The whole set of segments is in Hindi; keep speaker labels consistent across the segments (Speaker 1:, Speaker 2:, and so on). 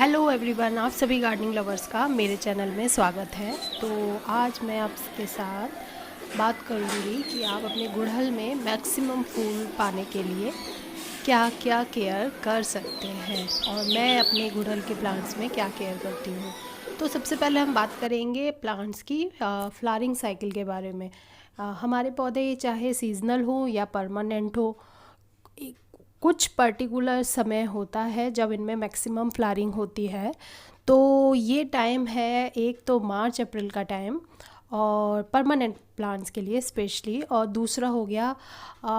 Speaker 1: हेलो एवरीवन, आप सभी गार्डनिंग लवर्स का मेरे चैनल में स्वागत है। तो आज मैं आपके साथ बात करूंगी कि आप अपने गुड़हल में मैक्सिमम फूल पाने के लिए क्या क्या केयर कर सकते हैं और मैं अपने गुड़हल के प्लांट्स में क्या केयर करती हूँ। तो सबसे पहले हम बात करेंगे प्लांट्स की फ्लावरिंग साइकिल के बारे में। हमारे पौधे चाहे सीजनल हो या परमानेंट हो, कुछ पर्टिकुलर समय होता है जब इनमें मैक्सिमम फ्लावरिंग होती है। तो ये टाइम है, एक तो मार्च अप्रैल का टाइम और परमानेंट प्लांट्स के लिए स्पेशली, और दूसरा हो गया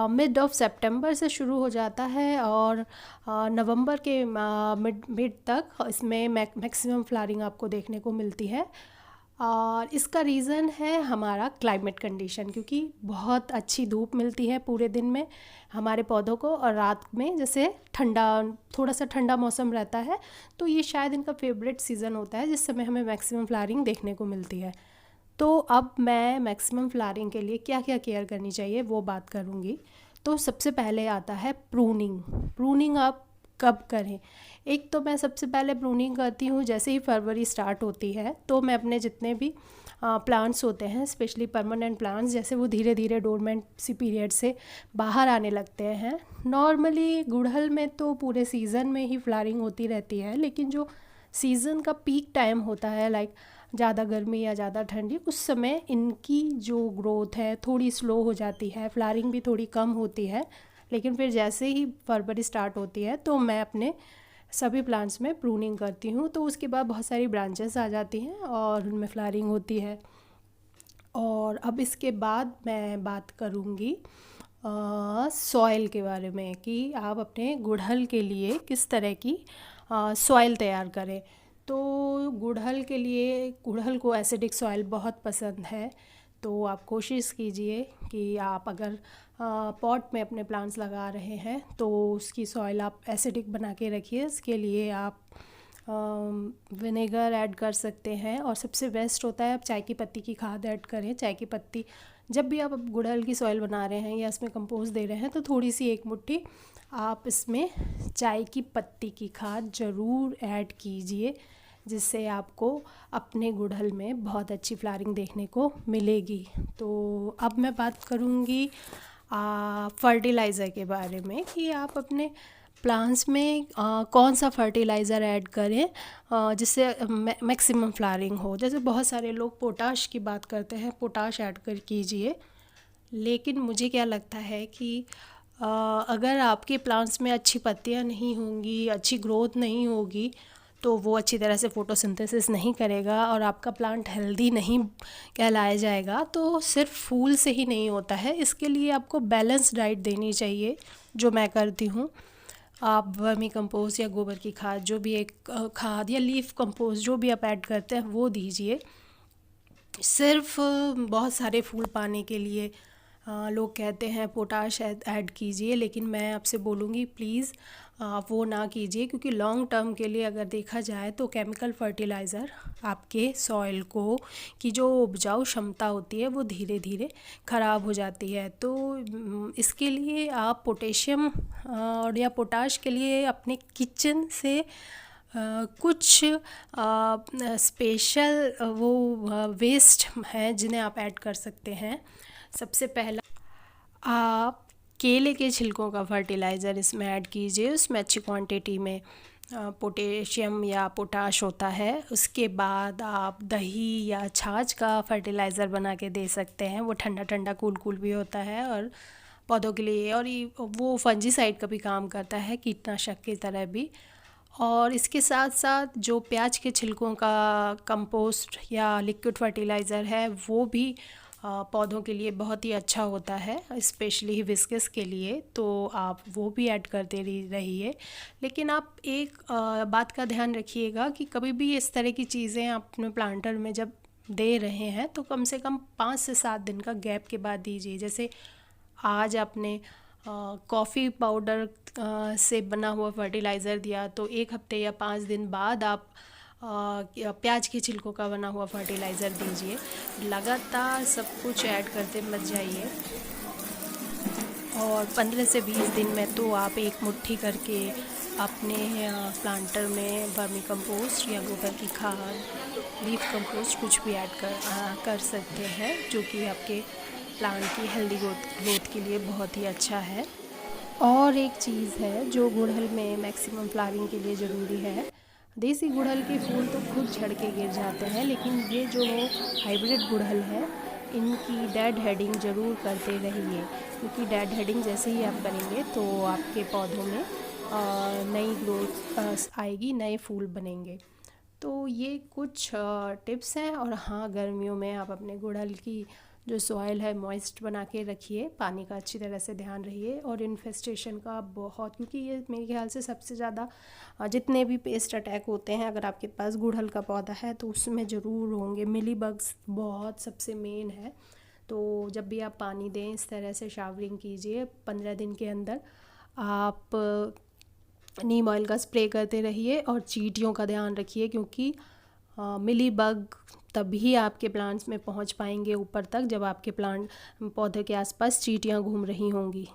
Speaker 1: मिड ऑफ सितंबर से शुरू हो जाता है और नवंबर के मिड तक इसमें मैक्सिमम फ्लावरिंग आपको देखने को मिलती है। और इसका रीज़न है हमारा क्लाइमेट कंडीशन, क्योंकि बहुत अच्छी धूप मिलती है पूरे दिन में हमारे पौधों को, और रात में जैसे थोड़ा सा ठंडा मौसम रहता है, तो ये शायद इनका फेवरेट सीज़न होता है जिस समय हमें मैक्सिमम फ्लावरिंग देखने को मिलती है। तो अब मैं मैक्सिमम फ्लावरिंग के लिए क्या क्या केयर करनी चाहिए वो बात करूँगी। तो सबसे पहले आता है प्रूनिंग। प्रूनिंग आप कब करें? एक तो मैं सबसे पहले प्रूनिंग करती हूँ जैसे ही फरवरी स्टार्ट होती है, तो मैं अपने जितने भी प्लांट्स होते हैं, स्पेशली परमानेंट प्लांट्स, जैसे वो धीरे धीरे डोरमेंट सी पीरियड से बाहर आने लगते हैं। नॉर्मली गुड़हल में तो पूरे सीज़न में ही फ्लावरिंग होती रहती है, लेकिन जो सीज़न का पीक टाइम होता है, लाइक ज़्यादा गर्मी या ज़्यादा ठंडी, उस समय इनकी जो ग्रोथ है थोड़ी स्लो हो जाती है, फ्लावरिंग भी थोड़ी कम होती है। लेकिन फिर जैसे ही फरवरी स्टार्ट होती है तो मैं अपने सभी प्लांट्स में प्रूनिंग करती हूँ, तो उसके बाद बहुत सारी ब्रांचेस आ जाती हैं और उनमें फ्लावरिंग होती है। और अब इसके बाद मैं बात करूँगी सॉइल के बारे में कि आप अपने गुड़हल के लिए किस तरह की सॉइल तैयार करें। तो गुड़हल के लिए, गुड़हल को एसिडिक सॉइल बहुत पसंद है, तो आप कोशिश कीजिए कि आप अगर पॉट में अपने प्लांट्स लगा रहे हैं तो उसकी सॉइल आप एसिडिक बना के रखिए। इसके लिए आप विनेगर ऐड कर सकते हैं, और सबसे बेस्ट होता है आप चाय की पत्ती की खाद ऐड करें। चाय की पत्ती जब भी आप गुड़हल की सॉइल बना रहे हैं या इसमें कंपोस्ट दे रहे हैं, तो थोड़ी सी एक मुट्ठी आप इसमें चाय की पत्ती की खाद ज़रूर ऐड कीजिए, जिससे आपको अपने गुड़हल में बहुत अच्छी फ्लावरिंग देखने को मिलेगी। तो अब मैं बात करूँगी फर्टिलाइज़र के बारे में कि आप अपने प्लांट्स में कौन सा फर्टिलाइज़र ऐड करें जिससे मैक्सिमम फ्लावरिंग हो। जैसे बहुत सारे लोग पोटाश की बात करते हैं, पोटाश ऐड कर कीजिए, लेकिन मुझे क्या लगता है कि अगर आपके प्लांट्स में अच्छी पत्तियां नहीं होंगी, अच्छी ग्रोथ नहीं होगी, तो वो अच्छी तरह से फोटोसिंथेसिस नहीं करेगा और आपका प्लांट हेल्दी नहीं कहलाया जाएगा। तो सिर्फ फूल से ही नहीं होता है, इसके लिए आपको बैलेंस डाइट देनी चाहिए, जो मैं करती हूँ। आप वर्मी कंपोस्ट या गोबर की खाद, जो भी एक खाद या लीफ कंपोस्ट जो भी आप ऐड करते हैं वो दीजिए। सिर्फ बहुत सारे फूल पाने के लिए लोग कहते हैं पोटाश ऐड कीजिए, लेकिन मैं आपसे बोलूँगी प्लीज़ वो ना कीजिए, क्योंकि लॉन्ग टर्म के लिए अगर देखा जाए तो केमिकल फर्टिलाइज़र आपके सॉइल को की जो उपजाऊ क्षमता होती है वो धीरे धीरे ख़राब हो जाती है। तो इसके लिए आप पोटेशियम और या पोटाश के लिए अपने किचन से कुछ स्पेशल वो वेस्ट हैं जिन्हें आप ऐड कर सकते हैं। सबसे पहला, आप केले के छिलकों का फर्टिलाइज़र इसमें ऐड कीजिए, उसमें अच्छी क्वांटिटी में पोटेशियम या पोटाश होता है। उसके बाद आप दही या छाछ का फर्टिलाइज़र बना के दे सकते हैं, वो ठंडा ठंडा कूल कूल भी होता है और पौधों के लिए, और वो फंजीसाइड का भी काम करता है, कीटनाशक की तरह भी। और इसके साथ साथ जो प्याज के छिलकों का कंपोस्ट या लिक्विड फर्टिलाइज़र है वो भी पौधों के लिए बहुत ही अच्छा होता है, स्पेशली हिबिस्कस के लिए, तो आप वो भी ऐड करते रहिए। लेकिन आप एक बात का ध्यान रखिएगा कि कभी भी इस तरह की चीज़ें आप अपने प्लांटर में जब दे रहे हैं तो कम से कम 5 से 7 दिन का गैप के बाद दीजिए। जैसे आज आपने कॉफ़ी पाउडर से बना हुआ फर्टिलाइज़र दिया, तो 1 हफ्ते या 5 दिन बाद आप प्याज के छिलकों का बना हुआ फर्टिलाइज़र दीजिए। लगातार सब कुछ ऐड करते मत जाइए, और 15 से 20 दिन में तो आप एक मुट्ठी करके अपने प्लांटर में वर्मी कंपोस्ट या गोबर की खाद, लीफ कंपोस्ट कुछ भी ऐड कर सकते हैं, जो कि आपके प्लांट की हेल्दी ग्रोथ के लिए बहुत ही अच्छा है। और एक चीज़ है जो गुड़हल में मैक्सिमम फ्लावरिंग के लिए ज़रूरी है। देसी गुड़हल के फूल तो खुद झड़ के गिर जाते हैं, लेकिन ये जो हाइब्रिड गुड़हल है, इनकी डेड हेडिंग ज़रूर करते रहिए, क्योंकि डेड हेडिंग जैसे ही आप करेंगे तो आपके पौधों में नई ग्रोथ आएगी, नए फूल बनेंगे। तो ये कुछ टिप्स हैं। और हाँ, गर्मियों में आप अपने गुड़हल की जो सॉइल है मॉइस्ट बना के रखिए, पानी का अच्छी तरह से ध्यान रहिए। और इन्फेस्टेशन का बहुत, क्योंकि ये मेरे ख्याल से सबसे ज़्यादा जितने भी पेस्ट अटैक होते हैं, अगर आपके पास गुड़हल का पौधा है तो उसमें ज़रूर होंगे। मिली बग्स बहुत सबसे मेन है। तो जब भी आप पानी दें, इस तरह से शावरिंग कीजिए। 15 दिन के अंदर आप नीम ऑयल का स्प्रे करते रहिए और चींटियों का ध्यान रखिए, क्योंकि मिली बग तभी आपके प्लांट्स में पहुंच पाएंगे ऊपर तक, जब आपके प्लांट पौधे के आसपास चींटियां घूम रही होंगी।